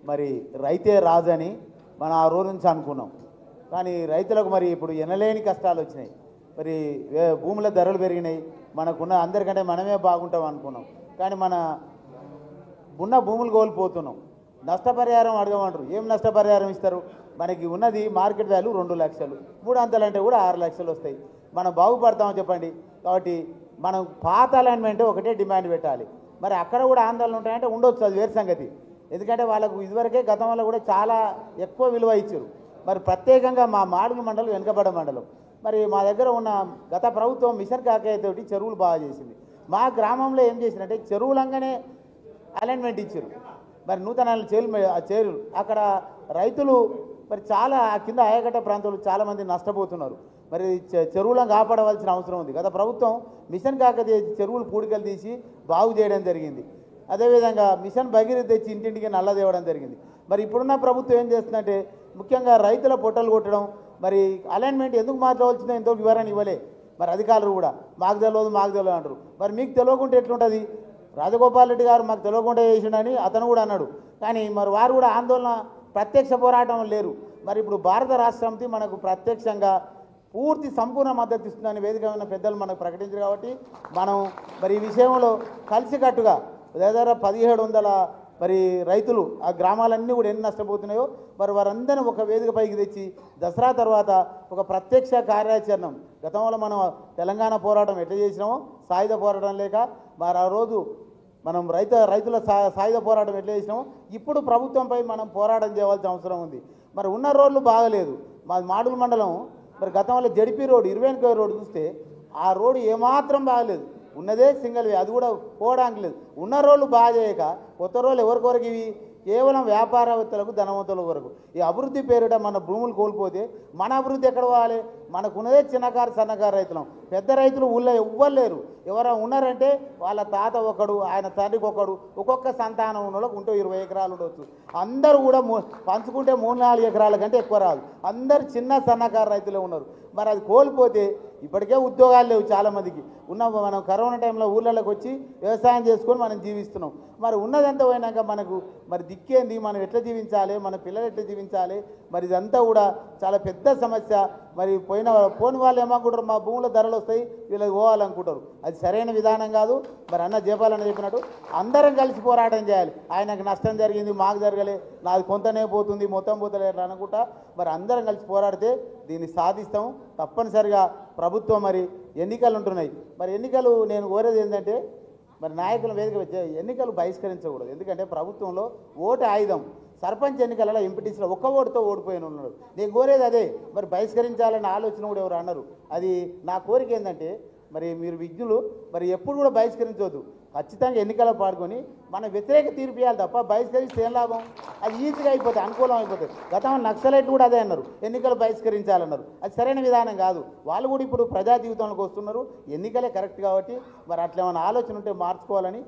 మరి రైతే రాజని మనం ఆ రోజు నుంచి అనుకున్నాం. కానీ రైతులకు మరి ఇప్పుడు ఎనలేని కష్టాలు వచ్చినాయి. మరి భూముల ధరలు పెరిగినాయి. మనకున్న అందరికంటే మనమే బాగుంటాం అనుకున్నాం. కానీ మన ఉన్న భూములు కోల్పోతున్నాం. నష్టపరిహారం అడగమంటారు. ఏం నష్టపరిహారం ఇస్తారు? మనకి ఉన్నది మార్కెట్ వాల్యూ 2 లక్షలు, 3 అంతలంటే కూడా 6 లక్షలు వస్తాయి. మనం బాగుపడతామని చెప్పండి. కాబట్టి మనం పాత అలైన్మెంట్ ఒకటే డిమాండ్ పెట్టాలి. మరి అక్కడ కూడా ఆందోళన ఉంటాయంటే ఉండొచ్చు, అది వేరు సంగతి. ఎందుకంటే వాళ్ళకు ఇదివరకే గతం వల్ల కూడా చాలా ఎక్కువ విలువ ఇచ్చారు. మరి ప్రత్యేకంగా మా మాడుగు మండలం వెనుకబడ మండలం, మరి మా దగ్గర ఉన్న గత ప్రభుత్వం మిషన్ కాకయ్య తోటి చెరువులు బాగా చేసింది. మా గ్రామంలో ఏం చేసినట్టే చెరువులంగానే అలైన్మెంట్ ఇచ్చారు. మరి నూతన చేరులు అక్కడ రైతులు మరి చాలా కింద ఆయకట్ట ప్రాంతాలు చాలామంది నష్టపోతున్నారు. మరి చెరువులను కాపాడవలసిన అవసరం ఉంది. గత ప్రభుత్వం మిషన్ కాకతీయ చెరువులు పూడికలు తీసి బాగు చేయడం జరిగింది. అదేవిధంగా మిషన్ భగీరథ తెచ్చి ఇంటింటికి నల్ల తేవడం జరిగింది. మరి ఇప్పుడున్న ప్రభుత్వం ఏం చేస్తుందంటే ముఖ్యంగా రైతుల పొట్టలు కొట్టడం, మరి అలైన్మెంట్ ఎందుకు మార్చవలసిందో ఎంతో వివరణ ఇవ్వలే. మరి అధికారులు కూడా మాకు తెలియదు అంటారు. మరి మీకు తెలియకుంటే ఎట్లుంటుంది? రాజగోపాల్ రెడ్డి గారు మాకు తెలియకుండా చేసిండని అతను కూడా అన్నాడు. కానీ మరి వారు కూడా ఆందోళన ప్రత్యక్ష పోరాటం లేరు. మరి ఇప్పుడు భారత రాష్ట్ర సమితి మనకు ప్రత్యక్షంగా పూర్తి సంపూర్ణ మద్దతు ఇస్తుందని వేదికమైన పెద్దలు మనకు ప్రకటించారు. కాబట్టి మనం మరి ఈ విషయంలో కలిసికట్టుగా దాదాపు 1700 మరి రైతులు ఆ గ్రామాలన్నీ కూడా ఎన్ని నష్టపోతున్నాయో మరి వారందరినీ ఒక వేదిక పైకి తెచ్చి దసరా తర్వాత ఒక ప్రత్యక్ష కార్యాచరణ, గతంలో మనం తెలంగాణ పోరాటం ఎట్లా చేసినామో సాయుధ పోరాటం లేక మరి ఆ రోజు మనం రైతుల సాయుధ పోరాటం ఎట్లా చేసినామో ఇప్పుడు ప్రభుత్వంపై మనం పోరాటం చేయవలసిన అవసరం ఉంది. మరి ఉన్న రోడ్లు బాగలేదు. మా మాడుగుల మండలం మరి గతంలో జడిపి రోడ్డు 29 రోడ్డు చూస్తే ఆ రోడ్డు ఏమాత్రం బాగలేదు. ఉన్నదే సింగిల్ వే, అది కూడా పోవడానికి లేదు. ఉన్న రోడ్లు బాగా చేయక కొత్త రోడ్లు ఎవరికొరకు ఇవి? కేవలం వ్యాపారవేత్తలకు, ధనవంతుల వరకు. ఈ అభివృద్ధి పేరిట మన భూములు కోల్పోతే మన అభివృద్ధి ఎక్కడ పోవాలి? మనకున్నదే చిన్నకారు సన్నకారు రైతులం. పెద్ద రైతులు ఊళ్ళో ఎవ్వరు లేరు. ఎవరైనా ఉన్నారంటే వాళ్ళ తాత ఒకడు, ఆయన తండ్రికి ఒకడు, ఒక్కొక్క సంతానం ఉన్న ఉంటూ 20 ఎకరాలు ఉండవచ్చు. అందరూ కూడా పంచుకుంటే 3-4 ఎకరాల కంటే ఎక్కువ రాదు. అందరు చిన్న సన్నకారు రైతులే ఉన్నారు. మరి అది కోల్పోతే ఇప్పటికే ఉద్యోగాలు లేవు చాలామందికి. మనం కరోనా టైంలో ఊళ్ళలోకి వచ్చి వ్యవసాయం చేసుకొని మనం జీవిస్తున్నాం. మరి ఉన్నదంతా పోయినాక మనకు మరి దిక్కేంది? మనం ఎట్లా జీవించాలి? మన పిల్లలు ఎట్లా జీవించాలి? మరి ఇదంతా కూడా చాలా పెద్ద సమస్య. మరి పోని వాళ్ళు ఏమనుకుంటారు? మా భూముల ధరలు వస్తాయి, వీళ్ళకి పోవాలనుకుంటారు. అది సరైన విధానం కాదు. మరి అన్న జపాలని చెప్పినట్టు అందరం కలిసి పోరాటం చేయాలి. ఆయనకు నష్టం జరిగింది, మాకు జరగలే, నాది కొంతనే పోతుంది, మొత్తం పోతలేదు అనుకుంటా మరి అందరం కలిసి పోరాడితే దీన్ని సాధిస్తాం తప్పనిసరిగా. ప్రభుత్వం మరి ఎన్నికలు ఉంటున్నాయి. మరి ఎన్నికలు నేను కోరేది ఏంటంటే మరి నాయకుల వేదిక వచ్చే ఎన్నికలు బహిష్కరించకూడదు. ఎందుకంటే ప్రభుత్వంలో ఓటు ఆయుధం. సర్పంచ్ ఎన్నికలలో ఎంపీటీసీలో ఒక్క ఓటుతో ఓడిపోయిన ఉన్నాడు. నేను కోరేది అదే. మరి బహిష్కరించాలన్న ఆలోచన కూడా ఎవరు అన్నారు. అది నా కోరిక ఏంటంటే మరి మీరు విజ్ఞులు మరి ఎప్పుడు కూడా బహిష్కరించవద్దు. ఖచ్చితంగా ఎన్నికల్లో పాల్గొని మన వ్యతిరేక తీర్పు ఇవ్వాలి తప్ప బహిష్కరిస్తే ఏం లాభం? అది ఈజీగా అయిపోతుంది, అనుకూలం అయిపోతుంది. గతంలో నక్సలైట్లు కూడా అదే అన్నారు, ఎన్నికలు బహిష్కరించాలన్నారు. అది సరైన విధానం కాదు. వాళ్ళు కూడా ఇప్పుడు ప్రజా జీవితంలోకి వస్తున్నారు. ఎన్నికలే కరెక్ట్ కాబట్టి మరి అట్లా ఏమైనా ఆలోచన ఉంటే మార్చుకోవాలని